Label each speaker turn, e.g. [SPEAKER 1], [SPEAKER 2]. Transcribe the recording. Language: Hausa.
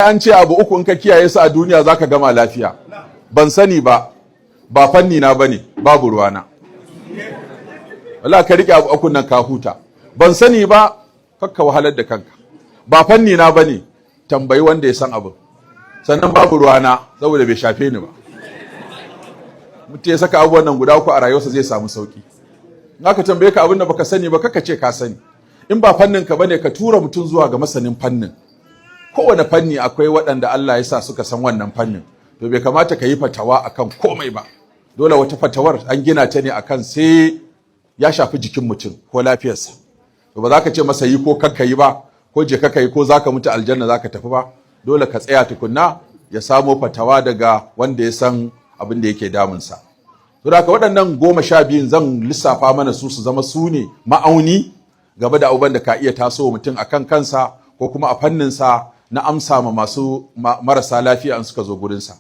[SPEAKER 1] An ce abu uku in ka kiyaye su a duniya zaka gama lafiya. Ban sani ba, ba fanni na bane, babu ruwana. Wallahi ka rike abu uku nan ka huta. Ban sani ba, kakka wahalar da kanka. Ba fanni na bane, tambayi wanda ya san abu. Sannan babu ruwana saboda bai shafe ni ba. Mutum ya saka abubuwan nan guda uku a rayuwarsa zai samu sauki. In aka tambaye ka abin da baka sani ba, kakka ce ka sani. In ba fannin ka bane, ka tura mutum zuwa ga masanin fannin. Kowane fanni akwai waɗanda Allah ya sa suka san wannan fannin, to bai kamata ka yi fatawa akan komai ba. Dole wata fatawar an gina ta ne akan sai ya shafi jikin mutum ko lafiyarsa. To ba za ka ce masa yi ko kakka yi ba, ko je kakka yi ko za ka mutu aljanna za ka tafi ba. Dole ka tsaya tukunna ya samo fatawa daga wanda ya san abin da yake damunsa. To da waɗannan 12 zan lissafa mana su zama su ne ma'auni gaba da abubuwan da ka iya tasowa mutum akan kansa ko kuma a fanninsa na amsa ma masu marasa lafiya an suka zo gurinsa.